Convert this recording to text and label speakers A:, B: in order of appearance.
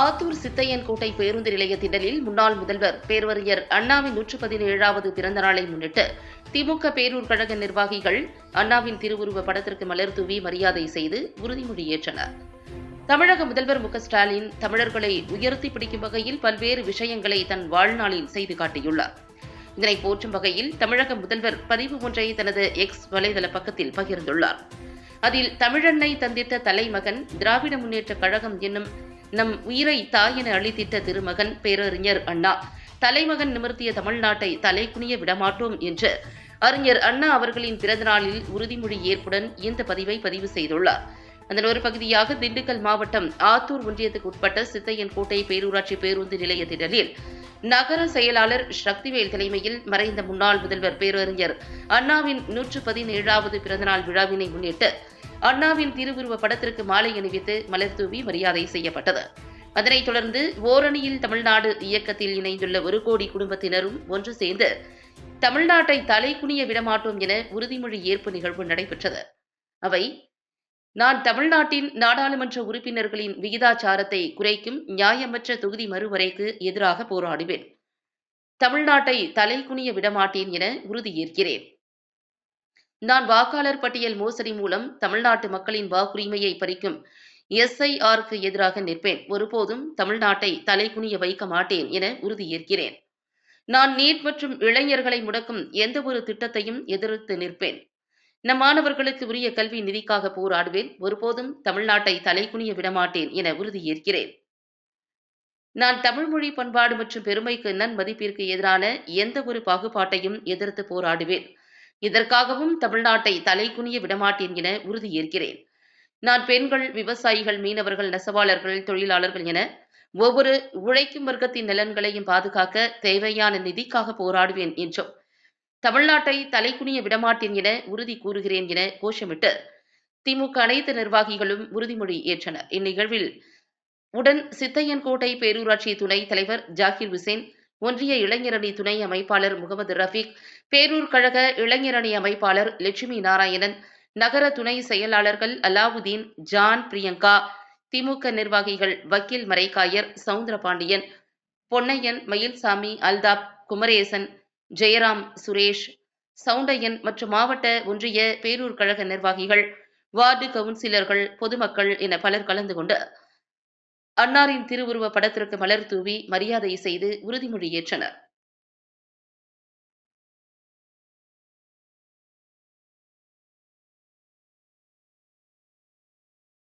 A: ஆத்தூர் சித்தையன்கோட்டை பேருந்து நிலைய திடலில் முன்னாள் முதல்வர் பேரறிஞர் அண்ணாவின் 117வது பிறந்த நாளை முன்னிட்டு திமுக பேரூர் கழக நிர்வாகிகள் அண்ணாவின் திருவுருவ படத்திற்கு மலர் தூவி மரியாதை செய்து உறுதிமொழி ஏற்றனர். தமிழக முதல்வர் ஸ்டாலின் தமிழர்களை உயர்த்தி பிடிக்கும் வகையில் பல்வேறு விஷயங்களை தன் வாழ்நாளில் செய்து காட்டியுள்ளார். இதனை போற்றும் வகையில் தமிழக முதல்வர் பதிவு ஒன்றை தனது எக்ஸ் வலைதள பக்கத்தில் பகிர்ந்துள்ளார். அதில் தமிழன்னை தந்திட்ட தலைமகன் திராவிட முன்னேற்ற கழகம் என்னும் நம் உயிரை தாயென அளித்திட்ட திருமகன் பேரறிஞர் அண்ணா தலைமகன் நிமிர்த்திய தமிழ்நாட்டை தலைகுனிய விடமாட்டோம் என்று அறிஞர் அண்ணா அவர்களின் பிறந்தநாளில் உறுதிமொழி ஏற்புடன் இந்த பதிவை பதிவு செய்துள்ளார். அதன் ஒரு பகுதியாக திண்டுக்கல் மாவட்டம் ஆத்தூர் ஒன்றியத்துக்கு உட்பட்ட சித்தையன்கோட்டை பேரூராட்சி பேருந்து நிலைய திடலில் நகர செயலாளர் சக்திவேல் தலைமையில் மறைந்த முன்னாள் முதல்வர் பேரறிஞர் அண்ணாவின் 117வது பிறந்தநாள் விழாவினை முன்னிட்டு அண்ணாவின் திருவுருவ படத்திற்கு மாலை அணிவித்து மலர் தூவி மரியாதை செய்யப்பட்டது. அதனைத் தொடர்ந்து ஓரணியில் தமிழ்நாடு இயக்கத்தில் இணைந்துள்ள 1 கோடி குடும்பத்தினரும் ஒன்று சேர்ந்து தமிழ்நாட்டை தலைகுனிய விடமாட்டோம் என உறுதிமொழி ஏற்பு நிகழ்வு நடைபெற்றது. அவை நான் தமிழ்நாட்டின் நாடாளுமன்ற உறுப்பினர்களின் விகிதாச்சாரத்தை குறைக்கும் நியாயமற்ற தொகுதி மறுவரைக்கு எதிராக போராடுவேன். தமிழ்நாட்டை தலைகுனிய விடமாட்டேன் என உறுதியேற்கிறேன். நான் வாக்காளர் பட்டியல் மோசடி மூலம் தமிழ்நாட்டு மக்களின் வாக்குரிமையை பறிக்கும் SIRக்கு எதிராக நிற்பேன். ஒருபோதும் தமிழ்நாட்டை தலைகுனிய வைக்க மாட்டேன் என உறுதியேற்கிறேன். நான் நீட் மற்றும் இளைஞர்களை முடக்கும் எந்த ஒரு திட்டத்தையும் எதிர்த்து நிற்பேன். நம் மாணவர்களுக்கு உரிய கல்வி நிதிக்காக போராடுவேன். ஒருபோதும் தமிழ்நாட்டை தலைகுனிய விடமாட்டேன் என உறுதியேற்கிறேன். நான் தமிழ் மொழி பண்பாடு மற்றும் பெருமைக்கு நன்மதிப்பிற்கு எதிரான எந்த ஒரு பாகுபாட்டையும் எதிர்த்து போராடுவேன். இதற்காகவும் தமிழ்நாட்டை தலைகுனிய விடமாட்டேன் என உறுதியேற்கிறேன். நான் பெண்கள், விவசாயிகள், மீனவர்கள், நெசவாளர்கள், தொழிலாளர்கள் என ஒவ்வொரு உழைக்கும் வர்க்கத்தின் நலன்களையும் பாதுகாக்க தேவையான நிதிக்காக போராடுவேன் என்றும் தமிழ்நாட்டை தலைகுனிய விடமாட்டேன் என உறுதி கூறுகிறேன் என கோஷமிட்டு திமுக அனைத்து நிர்வாகிகளும் உறுதிமொழி ஏற்றனர். இந்நிகழ்வில் உடன் சித்தையன்கோட்டை பேரூராட்சி துணைத் தலைவர் ஜாகிர் ஹுசேன், ஒன்றிய இளைஞரணி துணை அமைப்பாளர் முகமது ரஃபீக், பேரூர் கழக இளைஞரணி அமைப்பாளர் லட்சுமி நாராயணன், நகர துணை செயலாளர்கள் அலாவுதீன், ஜான், பிரியங்கா, திமுக நிர்வாகிகள் வக்கீல் மரைக்காயர், சவுந்தரபாண்டியன், பொன்னையன், மயில்சாமி, அல்தாப், குமரேசன், ஜெயராம், சுரேஷ், சவுண்டையன் மற்றும் மாவட்ட ஒன்றிய பேரூர் கழக நிர்வாகிகள், வார்டு கவுன்சிலர்கள், பொதுமக்கள் என பலர் கலந்து கொண்டு அன்னாரின் திருவுருவ படத்திற்கு மலர் தூவி மரியாதை செய்து உறுதிமொழி ஏற்றனர்.